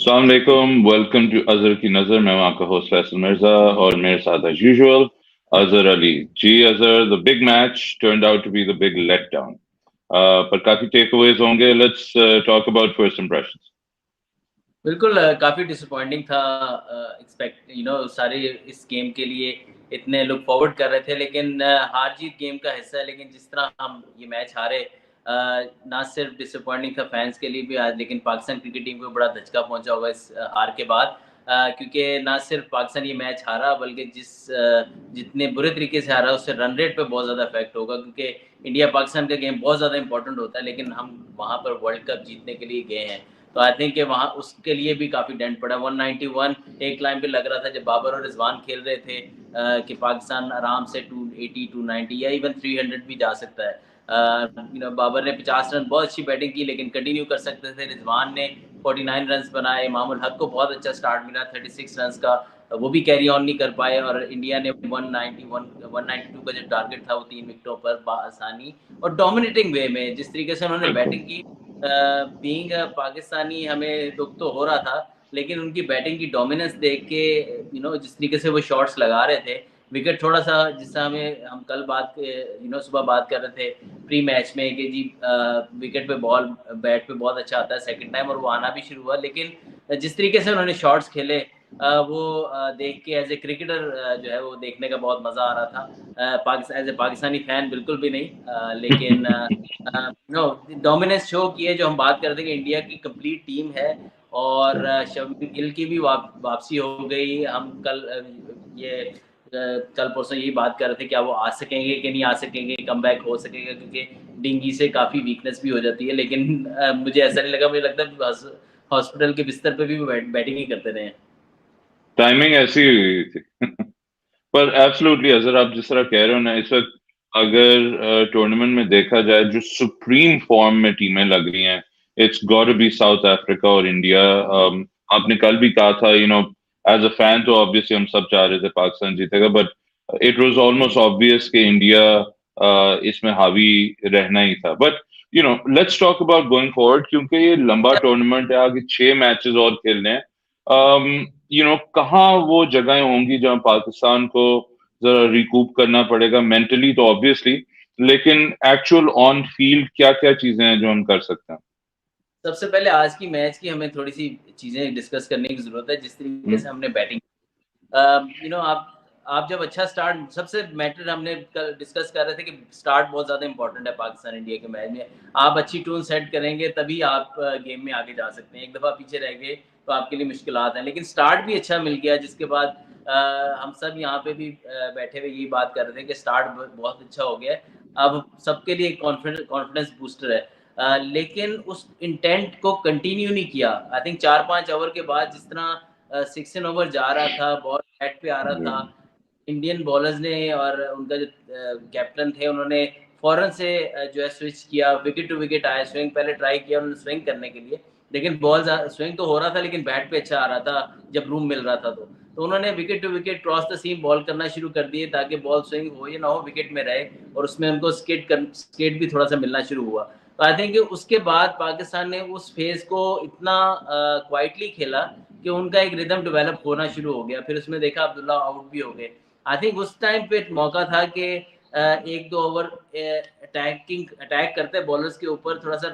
अस्सलाम वालेकुम, welcome to Azhar की नजर। मैं हूं आपका होस्ट फैसल मिर्जा और मेरे साथ as usual Azhar Ali ji. Azhar, the big match turned out to be the big let down, पर काफी टेक अवेज होंगे। Let's talk about first impressions. बिल्कुल काफ़ी डिसअपॉइंटिंग था। एक्सपेक्ट सारे इस गेम के लिए इतने लुक फॉरवर्ड कर रहे थे, लेकिन हार जीत गेम का हिस्सा है। लेकिन जिस तरह हम ये मैच हारे, ना सिर्फ डिसअपॉइंटिंग था फैंस के लिए भी आज, लेकिन पाकिस्तान क्रिकेट टीम को बड़ा धचका पहुंचा होगा इस हार के बाद। क्योंकि ना सिर्फ पाकिस्तान ये मैच हारा, बल्कि जितने बुरे तरीके से हारा उससे रन रेट पे बहुत ज़्यादा इफेक्ट होगा। क्योंकि इंडिया पाकिस्तान का गेम बहुत ज़्यादा इंपॉर्टेंट होता है, लेकिन हम वहाँ पर वर्ल्ड कप जीतने के लिए गए हैं। तो आई थिंक कि वहाँ उसके लिए भी काफ़ी डेंट पड़ा। 191 एक लाइन पे लग रहा था जब बाबर और रिजवान खेल रहे थे, कि पाकिस्तान आराम से 280 290 या इवन 300 भी जा सकता है। बाबर ने 50 रन बहुत अच्छी बैटिंग की, लेकिन कंटिन्यू कर सकते थे। रिजवान ने 49 रन बनाए। इमामुल हक को बहुत अच्छा स्टार्ट मिला 36 रन का, वो भी कैरी ऑन नहीं कर पाए। और इंडिया ने 192 का जो टारगेट था वो 3 विकेटों पर आसानी और डोमिनेटिंग वे में जिस तरीके से उन्होंने बैटिंग की। बीइंग पाकिस्तानी हमें दुख तो हो रहा था, लेकिन उनकी बैटिंग की डोमिनेंस देख के जिस तरीके से वो शॉट्स लगा रहे थे, विकेट थोड़ा सा जिससे हम कल सुबह बात कर रहे थे प्री मैच में कि जी विकेट पे बॉल बैट पे बहुत अच्छा आता है सेकंड टाइम, और वो आना भी शुरू हुआ। लेकिन जिस तरीके से उन्होंने शॉट्स खेले, वो देख के एज ए क्रिकेटर जो है वो देखने का बहुत मज़ा आ रहा था। Pakistan as a Pakistani fan बिल्कुल भी नहीं, लेकिन नो डोमिनेंस शो की है। जो हम बात कर रहे थे कि इंडिया की कंप्लीट टीम है, और शबनम गिल की भी वापसी हो गई। हम कल परसों यही बात कर रहे थे क्या वो आ सकेंगे कि नहीं आ सकेंगे, कमबैक हो सकेगा, क्योंकि डिंगी से काफ़ी वीकनेस भी हो जाती है। लेकिन मुझे ऐसा नहीं लगा, मुझे लगता है हॉस्पिटल के बिस्तर पे भी वो बैटिंग ही करते रहे हैं। टाइमिंग ऐसी हुई थी। पर एब्सोल्युटली अजहर, आप जिस तरह कह रहे हो ना, इस वक्त अगर टूर्नामेंट में देखा जाए जो सुप्रीम फॉर्म में टीमें लग रही हैं, it's got to be South Africa और इंडिया। आपने कल भी कहा था, एज अ फैन तो ऑब्वियसली हम सब चाह रहे थे पाकिस्तान जीतेगा, but it was almost obvious कि इंडिया इसमें हावी रहना ही था। But let's talk about going forward, क्योंकि ये लंबा टूर्नामेंट है, आगे 6 मैचेस और खेलने हैं। कहाँ वो जगहें होंगी जहां पाकिस्तान को जरा रिकूप करना पड़ेगा मेंटली, तो ऑब्वियसली, लेकिन एक्चुअल ऑन फील्ड क्या क्या चीजें हैं जो हम कर सकते हैं? सबसे पहले आज की मैच की हमें थोड़ी सी चीज़ें डिस्कस करने की ज़रूरत है। जिस तरीके हम्म। से हमने बैटिंग, आप जब अच्छा स्टार्ट, सबसे मैटर हमने कल डिस्कस कर रहे थे कि स्टार्ट बहुत ज़्यादा इंपॉर्टेंट है पाकिस्तान इंडिया के मैच में। आप अच्छी टून सेट करेंगे तभी आप गेम में आगे जा सकते हैं। एक दफ़ा पीछे रह गए तो आपके लिए मुश्किलात हैं। लेकिन स्टार्ट भी अच्छा मिल गया, जिसके बाद हम सब यहाँ पे भी बैठे हुए यही बात कर रहे थे कि स्टार्ट बहुत अच्छा हो गया है। अब सबके लिए कॉन्फिडेंस बूस्टर है। लेकिन उस इंटेंट को कंटिन्यू नहीं किया। आई थिंक 4-5 ओवर के बाद जिस तरह 6 ओवर जा रहा था, बॉल बैट पे आ रहा था, इंडियन बॉलर्स ने और उनका जो कैप्टन थे उन्होंने फ़ौरन से जो है स्विच किया, विकेट टू विकेट आए। स्विंग पहले ट्राई किया उन्होंने स्विंग करने के लिए, लेकिन बॉल स्विंग तो हो रहा था लेकिन बैट पे अच्छा आ रहा था जब रूम मिल रहा था। तो उन्होंने wicket to wicket cross the seam ball करना शुरू कर दिए, ताकि बॉल स्विंग हो या ना हो विकेट में रहे, और उसमें उनको स्केट भी थोड़ा सा मिलना शुरू हुआ। तो आई थिंक उसके बाद पाकिस्तान ने उस फेज को इतना क्वाइटली खेला कि उनका एक रिदम डेवलप होना शुरू हो गया। फिर उसमें देखा अब्दुल्ला आउट भी हो गए। आई थिंक उस टाइम पे मौका था कि 1-2 ओवर अटैक करते बॉलर्स के ऊपर, थोड़ा सा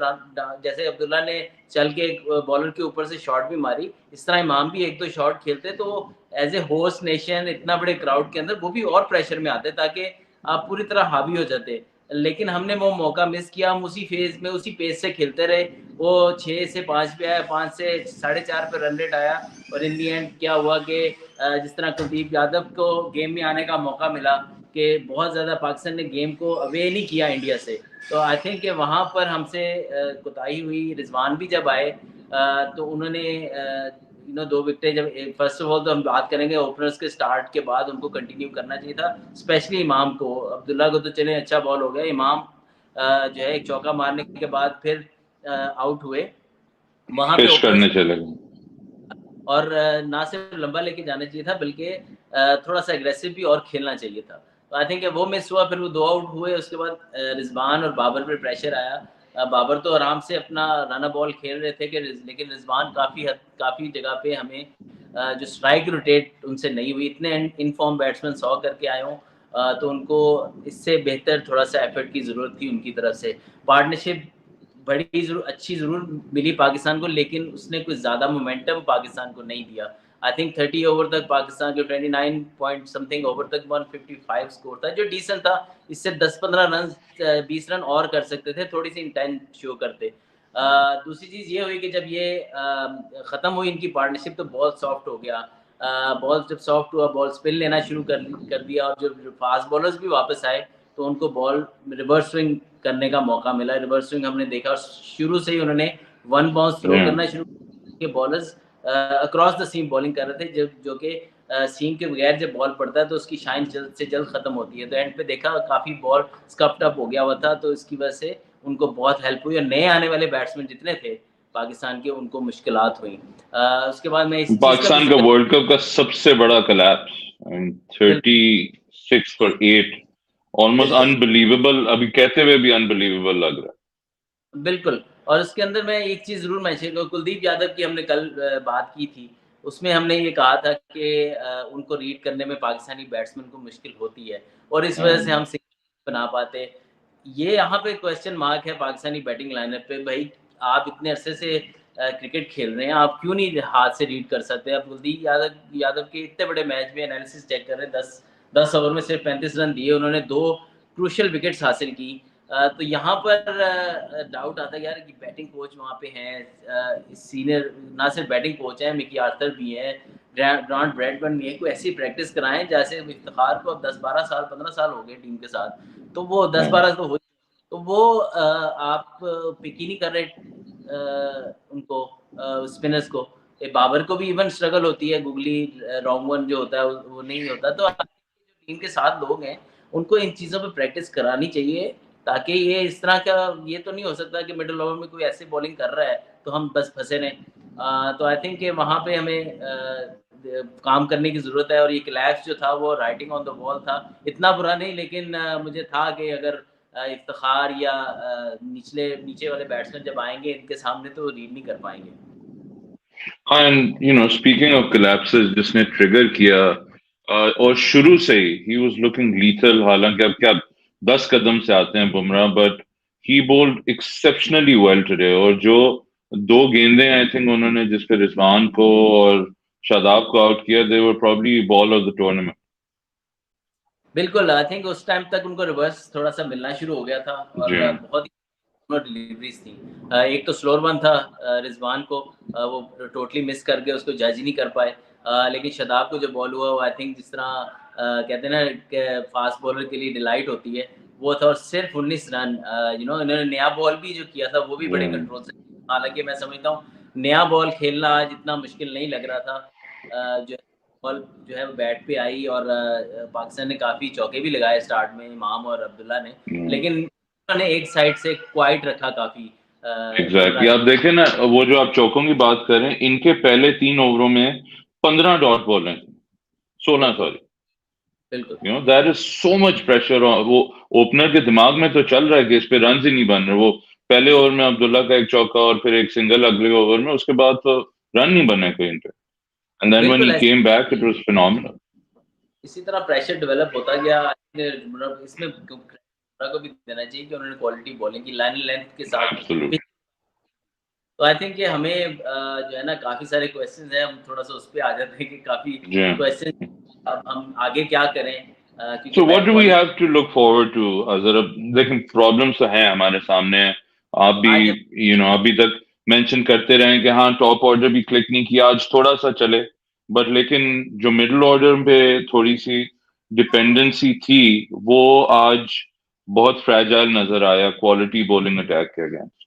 जैसे अब्दुल्ला ने चल के एक बॉलर के ऊपर से शॉट भी मारी, इस तरह इमाम भी 1-2 शॉट खेलते तो एज ए होस्ट नेशन इतना बड़े क्राउड के अंदर वो भी और प्रेशर में आते, ताकि आप पूरी तरह हावी हो जाते। लेकिन हमने वो मौका मिस किया। हम उसी फेज में उसी पेस से खेलते रहे। वो 6 से 5 पे आया, 5 से 4.5 पे रन रेट आया, और इन दी एंड क्या हुआ कि जिस तरह कुलदीप यादव को गेम में आने का मौका मिला, कि बहुत ज़्यादा पाकिस्तान ने गेम को अवे नहीं किया इंडिया से। तो आई थिंक कि वहाँ पर हमसे कोताही हुई। रिजवान भी जब आए तो उन्होंने 2 विकेटें जब, फर्स्ट ऑफ ऑल तो हम बात करेंगे ओपनर्स के स्टार्ट के बाद उनको कंटिन्यू करना चाहिए था, स्पेशली इमाम को। अब्दुल्ला को तो चले अच्छा बॉल हो गया, इमाम जो है एक चौका मारने के बाद फिर आउट हुए। वहाँ पे फिश ओपनर्स करने चले गए। और ना सिर्फ लंबा लेके जाना चाहिए था, बल्कि थोड़ा सा एग्रेसिव भी और खेलना चाहिए था। तो आई थिंक वो मिस हुआ। फिर वो 2 आउट हुए, उसके बाद रिजवान और बाबर पे प्रेशर आया। बाबर तो आराम से अपना रन बॉल खेल रहे थे कि लेकिन रिजवान काफ़ी जगह पे हमें जो स्ट्राइक रोटेट उनसे नहीं हुई, इतने इनफॉर्म बैट्समैन 100 करके आए हों, तो उनको इससे बेहतर थोड़ा सा एफर्ट की ज़रूरत थी उनकी तरफ से। पार्टनरशिप अच्छी ज़रूर मिली पाकिस्तान को, लेकिन उसने कुछ ज़्यादा मोमेंटम पाकिस्तान को नहीं दिया। आई थिंक 30 ओवर तक पाकिस्तान के 29 पॉइंट समथिंग ओवर तक 155 स्कोर था, जो डिसेंट था। इससे 10-15 रन 20 रन और कर सकते थे, थोड़ी सी इंटेंट शो करते। दूसरी चीज़ ये हुई कि जब ये ख़त्म हुई इनकी पार्टनरशिप, तो बॉल सॉफ्ट हो गया। बॉल जब सॉफ्ट हुआ, बॉल स्पिन लेना शुरू कर दिया, और जो फास्ट बॉलर्स भी वापस आए तो उनको बॉल रिवर्स स्विंग करने का मौका मिला। रिवर्स स्विंग हमने देखा, और शुरू से ही उन्होंने वन बाउंस थ्रो Yeah. करना शुरू के bowlers across the seam bowling कर रहे थे, जो कि सीम के बगैर जब बॉल पड़ता है तो उसकी शाइन जल्द से जल्द खत्म होती है। तो एंड पे देखा काफ़ी बॉल स्कफ्ड अप हो गया हुआ था, तो इसकी वजह से उनको बहुत हेल्प हुई, और नए आने वाले बैट्समैन जितने थे पाकिस्तान के, उनको मुश्किलात हुई। उसके बाद मैं इस चीज़ का भी पाकिस्तान का वर्ल्ड कप का सबसे बड़ा कोलैप्स, 36 फॉर 8, ऑलमोस्ट बिल्कुल अनबिलीवेबल, अभी कहते हुए भी अनबिलीवेबल लग रहा बिल्कुल। और उसके अंदर मैं एक चीज़ ज़रूर मेंशन करूँ, कुलदीप यादव की हमने कल बात की थी, उसमें हमने ये कहा था कि उनको रीड करने में पाकिस्तानी बैट्समैन को मुश्किल होती है, और इस वजह से है। हम सिक्स बना पाते। ये यहाँ पे क्वेश्चन मार्क है पाकिस्तानी बैटिंग लाइनअप पे। भई, आप इतने अरसे से क्रिकेट खेल रहे हैं, आप क्यों नहीं हाथ से रीड कर सकते? आप कुलदीप यादव के इतने बड़े मैच में एनालिसिस चेक कर रहे हैं, 10 ओवर में सिर्फ 35 रन दिए उन्होंने, 2 क्रूशियल विकेट्स हासिल की। तो यहाँ पर डाउट आता है यार कि बैटिंग कोच वहाँ पे हैं, सीनियर, ना सिर्फ बैटिंग कोच हैं, मिकी आर्थर भी हैं, ग्रांट ब्रैडबर्न भी हैं, कोई ऐसी प्रैक्टिस कराएं जैसे इफ्तिखार को अब 10-12 साल 15 साल हो गए टीम के साथ, तो वो 10-12 तो हो, तो वो आप पिक ही नहीं कर रहे उनको, स्पिनर्स को। बाबर को भी इवन स्ट्रगल होती है, गुगली रॉन्ग वन जो होता है वो नहीं होता। तो टीम के साथ लोग हैं, उनको इन चीज़ों पे प्रैक्टिस करानी चाहिए, ताकि ये इस तरह का, ये तो नहीं हो सकता कि मिडल ओवर में कोई ऐसी बॉलिंग कर रहा है तो हम बस फंसे रहें। तो आई थिंक कि वहाँ पे हमें काम करने की ज़रूरत है, और ये क्लैश जो था वो राइटिंग ऑन द वॉल था। इतना बुरा नहीं, लेकिन मुझे था कि अगर इफ्तिखार या नीचे वाले बैट्समैन जब आएंगे इनके सामने, तो रीड नहीं कर पाएंगे। एंड स्पीकिंग ऑफ कोलैप्सेस, जिसने ट्रिगर किया, और शुरू से ही वाज लुकिंग लीथल, हालांकि अब क्या 10 कदम से आते हैं Bumrah, but he bowled exceptionally well today. और जो दो गेंदें आई थिंक उन्होंने जिस पे रिजवान को और शादाब को आउट किया, they were probably ball of the tournament. बिल्कुल, आई थिंक उस टाइम तक उनको रिवर्स थोड़ा-सा मिलना शुरू हो गया था, और जी बहुत ही डिलीवरीज़ थी। एक तो स्लोअर वन था रिज़वान को, वो टोटली मिस कर गए, उसको जज नहीं कर पाए। लेकिन शादाब को जो बॉल हुआ, वो आई थिंक जिस तरह कहते हैं ना कि फास्ट बॉलर के लिए डिलाइट होती है, वो था। और सिर्फ 19 रन, इन्होंने नया बॉल भी जो किया था वो भी जी। बड़े कंट्रोल से, हालाँकि मैं समझता हूँ नया बॉल खेलना आज इतना मुश्किल नहीं लग रहा था। जो बॉल जो है वो बैट पे आई, और पाकिस्तान ने काफ़ी चौके भी लगाए स्टार्ट में, इमाम और अब्दुल्ला ने, लेकिन उन्होंने एक साइड से क्वाइट रखा काफ़ी एग्जैक्टली, बुमराह आप देखें ना, वो जो आप चौकों की बात करें, इनके पहले 3 ओवरों में 15 डॉट बॉल हैं, 16, बिल्कुल, सॉरी। बिल्कुल। There is so much pressure. वो ओपनर के दिमाग में तो चल रहा है कि इस पे रन ही नहीं बन रहे। वो पहले ओवर में अब्दुल्ला का एक चौका और फिर एक सिंगल अगले ओवर में, उसके बाद तो रन नहीं बने कहीं पे। एंड देन व्हेन बिल्कुल ही came back it was phenomenal. इसी तरह प्रेशर डेवलप होता गया। मतलब इसमें बुमराह को भी देना चाहिए कि उन्होंने क्वालिटी बॉलिंग की, लाइन लेंथ के साथ। एब्सोल्युटली। तो आई थिंक कि हमें जो है ना, काफ़ी सारे क्वेश्चंस हैं, हम थोड़ा-सा उस पे आ जाते हैं कि काफ़ी जी। क्वेश्चन, अब हम आगे क्या करें, क्योंकि so what bat do we bowling have to look forward to Azhar? अब लेकिन प्रॉब्लम्स तो हैं हमारे सामने। आप भी आज। अभी तक मेंशन करते रहे कि हाँ, टॉप ऑर्डर भी क्लिक नहीं किया, आज थोड़ा सा चले, बट लेकिन जो मिडिल ऑर्डर पे थोड़ी सी डिपेंडेंसी थी, वो आज बहुत फ्रैजाइल नजर आया क्वालिटी बॉलिंग अटैक के अगेंस्ट।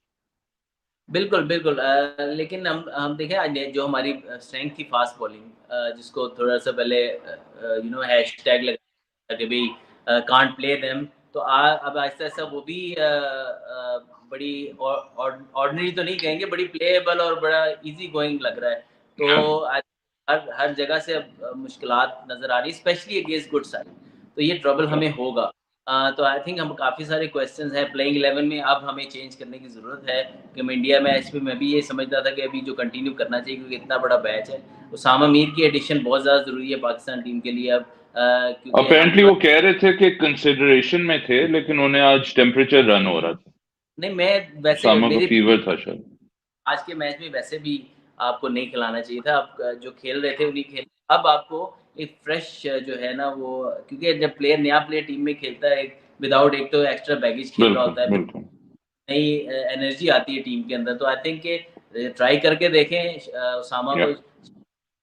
बिल्कुल, बिल्कुल। लेकिन हम देखें, आज जो हमारी स्ट्रेंथ थी फास्ट बॉलिंग, जिसको थोड़ा-सा पहले हैशटैग लगा कि भई कांट प्ले देम, तो अब आहिस्ता-आहिस्ता वो भी बड़ी ऑर्डिनरी तो नहीं कहेंगे, बड़ी प्लेएबल और बड़ा ईज़ी गोइंग लग रहा है। तो आज हर हर जगह से अब मुश्किलात नज़र आ रही है, स्पेशली अगेंस्ट गुड साइड। तो ये ट्रबल हमें होगा। तो आई थिंक हम काफ़ी सारे क्वेश्चंस हैं प्लेइंग 11 में, अब हमें चेंज करने की ज़रूरत है कि हम इंडिया मैच पे मैं भी ये समझता था कि अभी जो कंटिन्यू करना चाहिए क्योंकि इतना बड़ा बैच है। उसामा मीर की एडिशन बहुत ज़्यादा ज़रूरी है पाकिस्तान टीम के लिए अब, क्योंकि हम अपेरेंटली वो कह रहे थे कि कंसिडरेशन में थे, लेकिन उन्हें आज टेम्परेचर रन हो रहा था। नहीं, मैं वैसे उसामा को मेरी फीवर था शायद। आज के मैच में वैसे भी आपको नहीं खिलाना चाहिए था। आप जो खेल रहे थे उन्हीं खेल, अब आपको एक फ्रेश जो है ना वो, क्योंकि जब नया प्लेयर टीम में खेलता है विदाउट एक तो एक्स्ट्रा बैगेज खेल रहा बिल्कुल, होता है, फिर बिल्कुल। नई एनर्जी आती है टीम के अंदर। तो आई थिंक ट्राई करके देखें, उसामा या को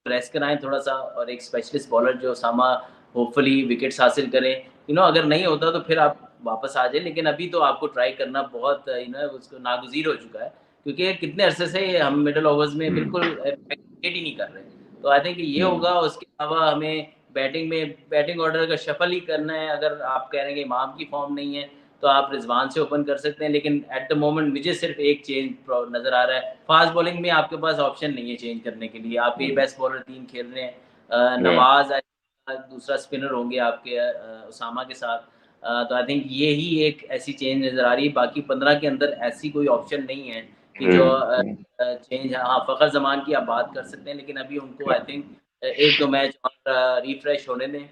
प्रेस कराएँ थोड़ा-सा और एक स्पेशलिस्ट बॉलर जो उसामा होपफुली विकेट्स हासिल करें। अगर नहीं होता तो फिर आप वापस आ जाएँ, लेकिन अभी तो आपको ट्राई करना बहुत उसको नागुज़ीर हो चुका है। क्योंकि कितने अरसे से हम मिडल ओवर्स में बिल्कुल विकेट ही नहीं कर रहे। तो आई थिंक ये हुँ। होगा, उसके अलावा हमें बैटिंग ऑर्डर का शफल ही करना है। अगर आप कह रहे हैं कि इमाम की फॉर्म नहीं है, तो आप रिज़वान से ओपन कर सकते हैं, लेकिन एट द मोमेंट मुझे सिर्फ़ एक चेंज नज़र आ रहा है। फ़ास्ट बॉलिंग में आपके पास ऑप्शन नहीं है चेंज करने के लिए। आपके हुँ। बेस्ट बॉलर 3 खेल रहे हैं। या नवाज़ दूसरा स्पिनर होंगे आपके उसामा के साथ। तो आई थिंक ये ही एक ऐसी चेंज नज़र आ रही है। बाकी 15 के अंदर ऐसी कोई ऑप्शन नहीं है कि जो हुँ। चेंज, हाँ, फ़खर ज़मान की आप बात कर सकते हैं, लेकिन अभी उनको आई थिंक 1-2 मैच और रिफ्रेश होने दें।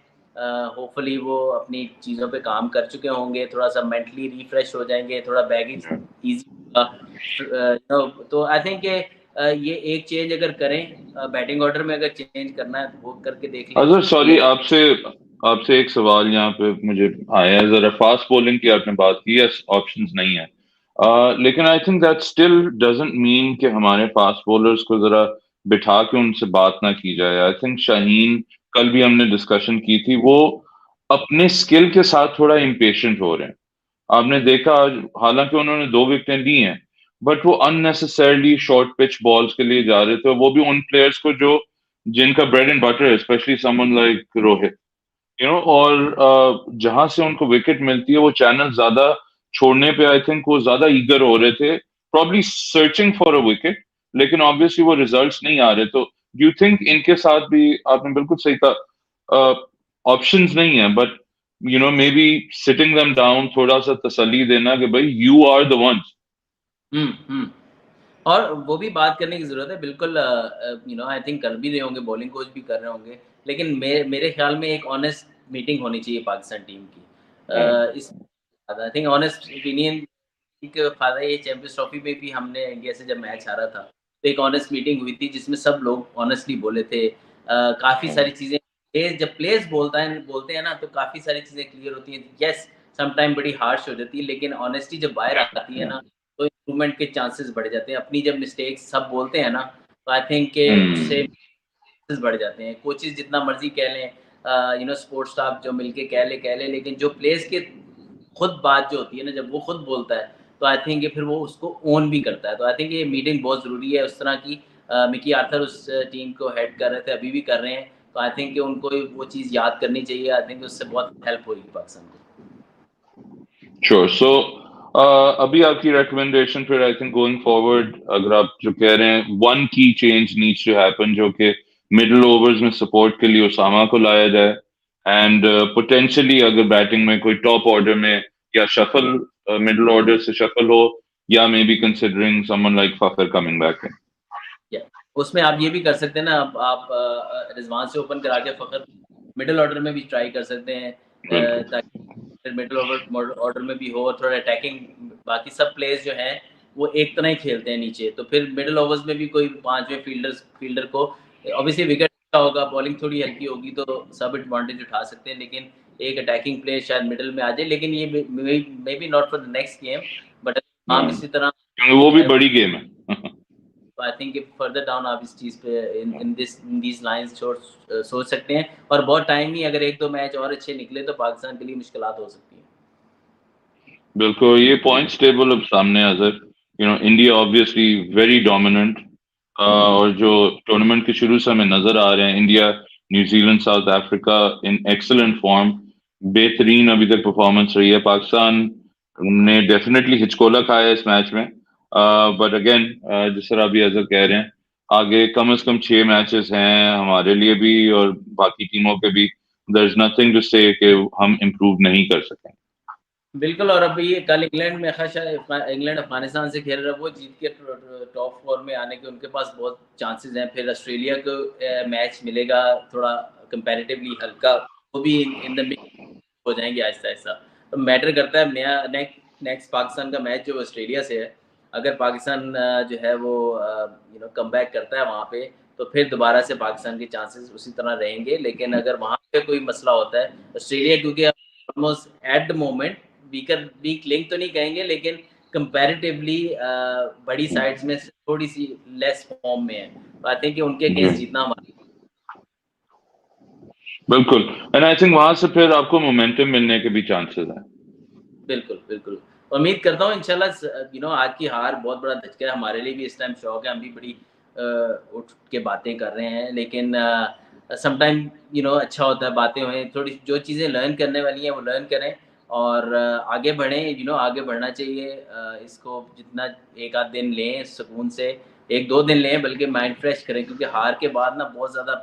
होपफुली वो अपनी चीज़ों पे काम कर चुके होंगे, थोड़ा-सा मेंटली रिफ्रेश हो जाएँगे, थोड़ा बैगेज या ईज़ी होगा। तो आई थिंक ये एक चेंज अगर करें, बैटिंग ऑर्डर में अगर चेंज करना है तो वो करके देख लें। अज़र सॉरी, लेकिन आपसे आपसे एक सवाल यहाँ पे मुझे आया है। ज़रा फास्ट बॉलिंग की आपने बात की, यस ऑप्शंस नहीं है। लेकिन I think that still doesn't mean कि हमारे फास्ट बॉलर्स को ज़रा बिठा के उनसे बात ना की जाए। आई थिंक शाहीन, कल भी हमने डिस्कशन की थी, वो अपने स्किल के साथ थोड़ा इम्पेशेंट हो रहे हैं। आपने देखा आज, हालांकि उन्होंने 2 विकेटें ली हैं, बट वो अननेसेसरली शॉर्ट पिच बॉल्स के लिए जा रहे थे, वो भी उन प्लेयर्स को जो जिनका ब्रेड एंड बटर है, स्पेशली समवन लाइक रोहित, और जहां से उनको विकेट मिलती है वो चैनल ज्यादा छोड़ने पे आई थिंक वो ज्यादा ईगर हो रहे थे, probably searching for a wicket, लेकिन ऑब्वियसली वो रिजल्ट्स नहीं आ रहे। तो डू यू थिंक इनके साथ भी, आपने बिल्कुल सही कहा, ऑप्शंस नहीं है, but may be sitting them down, थोड़ा सा तसल्ली देना कि भाई यू आर द वंस। हुँ, हुँ। और वो भी बात करने की ज़रूरत है बिल्कुल। आई थिंक कर भी रहे होंगे, बॉलिंग कोच भी कर रहे होंगे। लेकिन मेरे ख़्याल में एक ऑनेस्ट मीटिंग होनी चाहिए पाकिस्तान टीम की। इस आई थिंक ऑनेस्ट ओपिनियन, एक फ़ायदा ये, चैंपियंस ट्रॉफ़ी में भी हमने इंडिया से जब मैच हारा था, तो एक ऑनेस्ट मीटिंग हुई थी जिसमें सब लोग ऑनेस्टली बोले थे। काफ़ी सारी चीज़ें, जब प्लेयर्स बोलते हैं ना, तो काफ़ी सारी चीज़ें क्लियर होती हैं। येस, समटाइम बड़ी हार्श हो जाती है, लेकिन ऑनेस्टी जब बाहर आती है ना, तो इम्प्रूवमेंट के चांसेस बढ़ जाते हैं। अपनी जब मिस्टेक्स सब बोलते हैं ना, तो आई थिंक के उससे चांसेस बढ़ जाते हैं। कोचेज़ जितना मर्ज़ी कह लें, स्पोर्ट्स स्टाफ जो मिलके कह ले, लेकिन जो प्लेयर्स के खुद बात जो होती है ना, जब वो खुद बोलता है, तो आई थिंक ये फिर वो उसको ओन भी करता है। तो आई थिंक ये मीटिंग बहुत ज़रूरी है उस तरह की। मिकी आर्थर उस टीम को हेड कर रहे थे, अभी भी कर रहे हैं। तो आई थिंक कि उनको वो चीज़ याद करनी चाहिए। आई थिंक उससे बहुत हेल्प होगी पाकिस्तान को। श्योर। सो अभी आपकी रिकमेंडेशन फिर, आई थिंक गोइंग फॉरवर्ड, अगर आप जो कह रहे हैं वन की चेंज नीड्स टू हैपन, जो कि मिडिल ओवर्स में सपोर्ट के लिए उसामा को लाया जाए, एंड पोटेंशियली अगर बैटिंग में कोई टॉप ऑर्डर में या शफल, मिडिल ऑर्डर से शफल हो, या may be considering someone like Fakhar coming back in. या उसमें आप ये भी कर सकते हैं ना, आप रिजवान से ओपन करा के फ़खर मिडल ऑर्डर में भी ट्राई कर सकते हैं, बिल्कुल। ताकि मिडल ऑर्डर में भी हो और थोड़ा अटैकिंग। बाकी सब प्लेयर्स जो हैं वो एक तरह ही खेलते हैं नीचे, तो फिर मिडल ओवर्स में भी कोई पांचवें फील्डर को ऑब्वियसली विकेट अच्छा होगा, बॉलिंग थोड़ी हल्की होगी तो सब एडवांटेज उठा सकते हैं, लेकिन एक अटैकिंग प्लेयर शायद मिडल में आ जाए। लेकिन ये may be not for the next game, but हाँ, आप इसी तरह क्योंकि वो भी बड़ी गेम है। तो आई थिंक फर्दर डाउन आप इस चीज़ पे इन दीज़ लाइन्स सोच सकते हैं। और बहुत टाइम ही, अगर 1-2 मैच और अच्छे निकले तो पाकिस्तान के लिए मुश्किलात हो सकती हैं। बिल्कुल, ये पॉइंट्स टेबल अब सामने आ जाए। इंडिया ऑब्वियसली वेरी डोमिनेंट, और जो टूर्नामेंट के शुरू से हमें नजर आ रहे हैं, India, New Zealand, south Africa in excellent form, बेहतरीन अभी तक परफॉर्मेंस रही है। पाकिस्तान ने डेफिनेटली हिचकोला खाया है इस मैच में, बट अगेन, जिस तरह अभी अजहर कह रहे हैं, आगे कम से कम 6 मैचेस हैं हमारे लिए भी और बाकी टीमों के भी। देयर इज नथिंग टू से कि हम इम्प्रूव नहीं कर सकें। बिल्कुल। और अभी कल इंग्लैंड में इंग्लैंड अफगानिस्तान से खेल रहा है, वो जीत के टॉप 4 में आने के उनके पास बहुत चांसेस हैं। फिर ऑस्ट्रेलिया को मैच मिलेगा थोड़ा कंपैरेटिवली हल्का, वो भी इन द मिक्स हो जाएंगे आहिस्ता-आहिस्ता। तो मैटर करता है नया नेक्स्ट पाकिस्तान का मैच जो ऑस्ट्रेलिया से है। अगर पाकिस्तान जो है वो कमबैक करता है वहाँ पे, तो फिर दोबारा से पाकिस्तान के चांसेस उसी तरह रहेंगे। लेकिन अगर वहाँ पे कोई मसला होता है, ऑस्ट्रेलिया क्योंकि almost at the moment weak link तो नहीं कहेंगे, लेकिन कंपैरेटिवली बड़ी साइड्स में थोड़ी-सी लेस फॉर्म में है। तो आई थिंक कि उनके जी अगेंस्ट जीतना हमारा बिल्कुल। एंड आई थिंक वहां से फिर आपको मोमेंटम मिलने के भी चांसेस हैं। बिल्कुल, बिल्कुल। उम्मीद करता हूँ इंशाल्लाह आज की हार बहुत बड़ा धचका है, हमारे लिए भी इस टाइम शॉक है, हम भी बड़ी उठ के बातें कर रहे हैं। लेकिन सम टाइम अच्छा होता है बातें होएँ, थोड़ी जो चीज़ें लर्न करने वाली हैं वो लर्न करें और आगे बढ़ें। आगे बढ़ना चाहिए। इसको जितना 1 आध दिन लें सुकून से, 1-2 दिन लें, बल्कि माइंड फ्रेश करें, क्योंकि हार के बाद ना बहुत ज़्यादा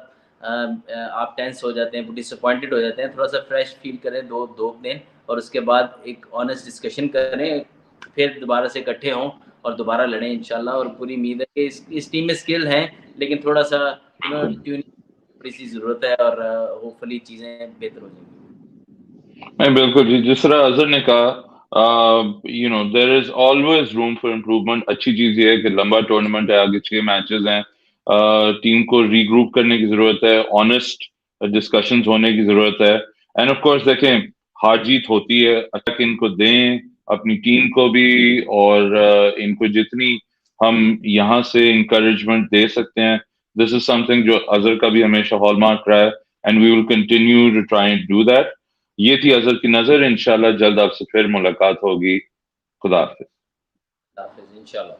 आप टेंस हो जाते हैं, डिसअपॉइंटेड हो जाते हैं। थोड़ा-सा फ्रेश फील करें 2 दिन और उसके बाद एक ऑनेस्ट डिस्कशन करें, फिर दोबारा से इकट्ठे हों और दोबारा लड़ें इंशाल्लाह। और पूरी उम्मीद है कि इस टीम में स्किल है, लेकिन थोड़ा-सा ट्यूनिंग थोड़ी-सी ज़रूरत है और होपफुली चीज़ें बेहतर हो जाएँगी। नहीं बिल्कुल जी, जिस तरह अजहर ने कहा, there is always room for improvement. अच्छी चीज ये है कि लंबा टूर्नामेंट है, आगे 6 मैचेस हैं, टीम को रीग्रुप करने की जरूरत है, ऑनेस्ट डिस्कशंस होने की जरूरत है। एंड ऑफ कोर्स देखें, हार जीत होती है, अच्छा कि इनको दें अपनी टीम को भी, और इनको जितनी हम यहाँ से इंकरेजमेंट दे सकते हैं, दिस इज समथिंग जो अजहर का भी हमेशा हॉलमार्क रहा है, and we will continue to try and do that. ये थी अजहर की नजर। इंशाल्लाह जल्द आपसे फिर मुलाकात होगी। खुदा हाफिज। हाफ़िज़ इंशाल्लाह।